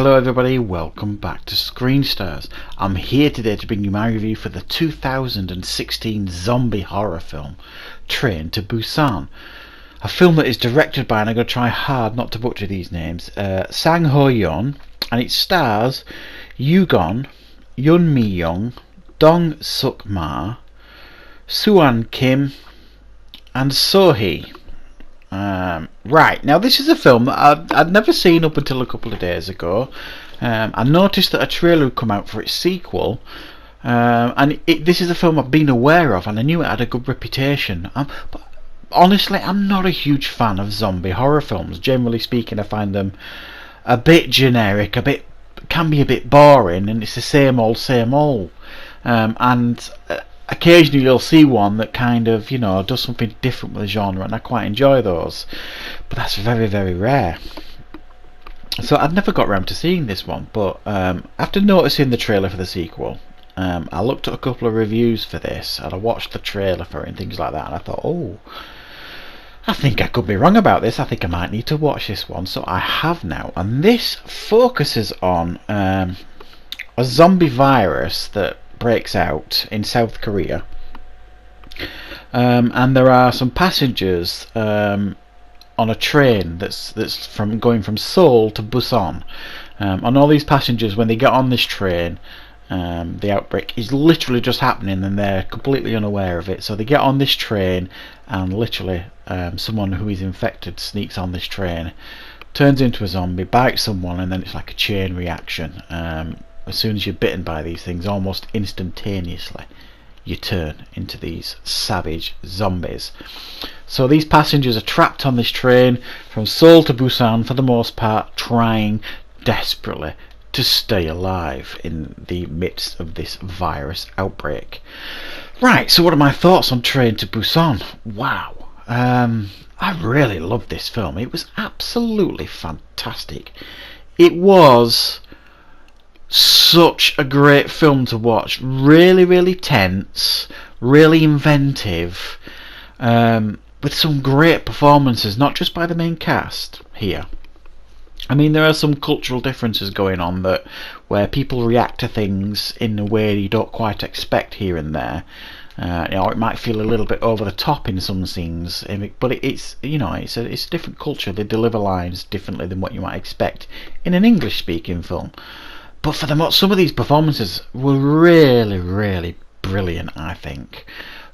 Hello everybody, welcome back to Screen Stars. I'm here today to bring you my review for the 2016 zombie horror film, Train to Busan. A film that is directed by, and I'm going to try hard not to butcher these names, Sang Ho-yeon, and it stars Yugon, Yun Mi-young, Dong Suk-ma, Suan Kim, and So-hee. Right, now this is a film that I'd never seen up until a couple of days ago. I noticed that a trailer had come out for its sequel, and this is a film I've been aware of, and I knew it had a good reputation. But honestly, I'm not a huge fan of zombie horror films. Generally speaking, I find them a bit generic, can be a bit boring, and it's the same old, same old. Occasionally you'll see one that kind of, does something different with the genre, and I quite enjoy those. But that's very, very rare. So I've never got around to seeing this one, but after noticing the trailer for the sequel, I looked at a couple of reviews for this, and I watched the trailer for it and things like that, and I thought, oh, I think I could be wrong about this. I think I might need to watch this one. So I have now, and this focuses on a zombie virus that breaks out in South Korea, and there are some passengers on a train that's going from Seoul to Busan, and all these passengers, when they get on this train, the outbreak is literally just happening and they're completely unaware of it. So they get on this train, and literally someone who is infected sneaks on this train, turns into a zombie, bites someone, and then it's like a chain reaction. As soon as you're bitten by these things, almost instantaneously you turn into these savage zombies. So these passengers are trapped on this train from Seoul to Busan, for the most part, trying desperately to stay alive in the midst of this virus outbreak. Right, so what are my thoughts on Train to Busan? Wow, I really loved this film. It was absolutely fantastic. It was such a great film to watch. Really, really tense, really inventive, with some great performances, not just by the main cast here. I mean, there are some cultural differences going on where people react to things in a way you don't quite expect here and there. It might feel a little bit over the top in some scenes, but it's a different culture. They deliver lines differently than what you might expect in an English-speaking film. But for some of these performances were really, really brilliant, I think.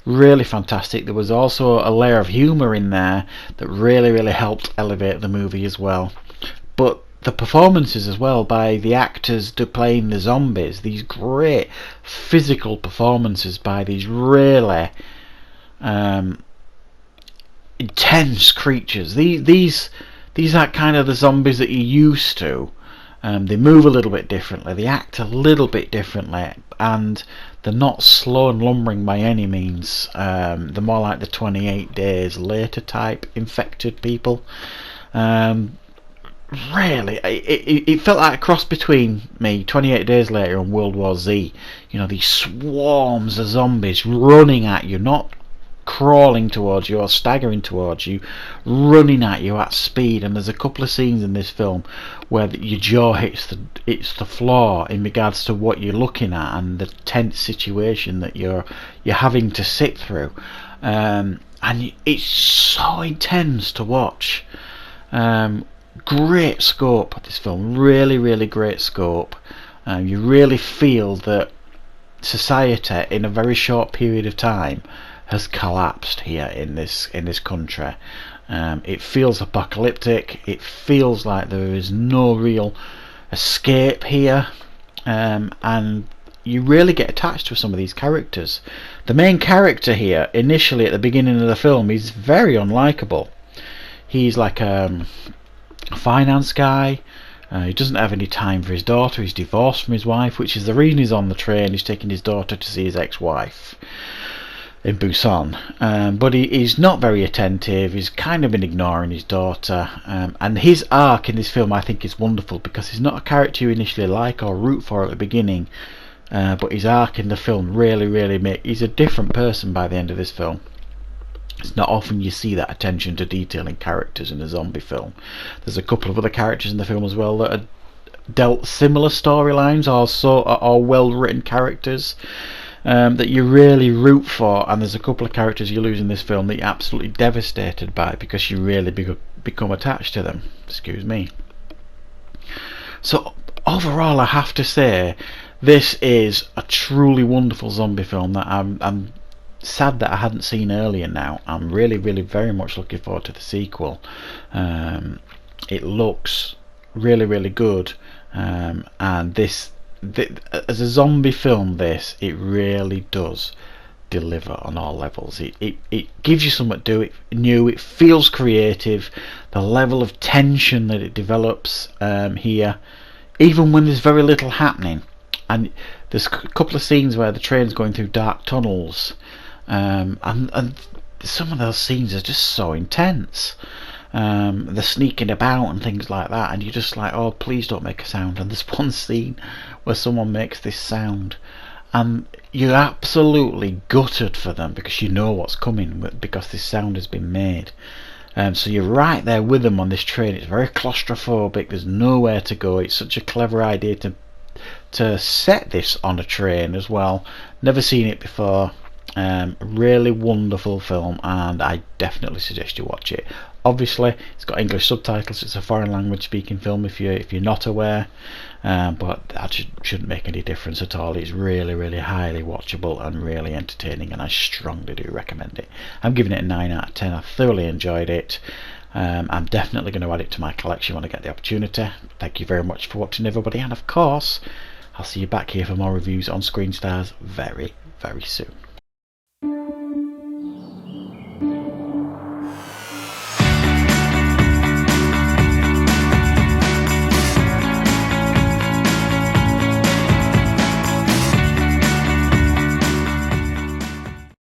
Really fantastic. There was also a layer of humour in there that really, really helped elevate the movie as well. But the performances as well by the actors playing the zombies, these great physical performances by these really intense creatures. These are kind of the zombies that you're used to. They move a little bit differently, they act a little bit differently, and they're not slow and lumbering by any means. They're more like the 28 Days Later type infected people. Really, it felt like a cross between 28 Days Later and World War Z. These swarms of zombies running at you, not crawling towards you or staggering towards you, running at you at speed. And there's a couple of scenes in this film where your jaw hits the floor in regards to what you're looking at and the tense situation that you're having to sit through, and it's so intense to watch. Great scope of this film, really, really great scope. You really feel that society in a very short period of time has collapsed here in this country. It feels apocalyptic. It feels like there is no real escape here, and you really get attached to some of these characters. The main character here, initially at the beginning of the film, is very unlikable. He's like a finance guy. He doesn't have any time for his daughter. He's divorced from his wife, which is the reason he's on the train. He's taking his daughter to see his ex-wife in Busan, but he's not very attentive. He's kind of been ignoring his daughter, and his arc in this film I think is wonderful, because he's not a character you initially like or root for at the beginning, but his arc in the film really he's a different person by the end of this film. It's not often you see that attention to detail in characters in a zombie film. There's a couple of other characters in the film as well that are dealt similar storylines or well written characters that you really root for, and there's a couple of characters you lose in this film that you're absolutely devastated by because you really become attached to them. Excuse me. So overall, I have to say, this is a truly wonderful zombie film that I'm sad that I hadn't seen earlier now. I'm really very much looking forward to the sequel. It looks really good, and as a zombie film, it really does deliver on all levels. It gives you something to do, it new, it feels creative. The level of tension that it develops here, even when there's very little happening, and there's a couple of scenes where the train's going through dark tunnels, and some of those scenes are just so intense. They're sneaking about and things like that, and you're just like, oh, please don't make a sound. And there's one scene where someone makes this sound, and you're absolutely gutted for them because you know what's coming because this sound has been made. So you're right there with them on this train. It's very claustrophobic, there's nowhere to go. It's such a clever idea to set this on a train as well. Never seen it before. Really wonderful film, and I definitely suggest you watch it. Obviously it's got English subtitles, it's a foreign language speaking film if you're not aware, but that shouldn't make any difference at all. It's really highly watchable and really entertaining, and I strongly do recommend it. I'm giving it a 9 out of 10. I thoroughly enjoyed it. I'm definitely going to add it to my collection when I get the opportunity. Thank you very much for watching, everybody, and of course I'll see you back here for more reviews on Screen Stars very soon.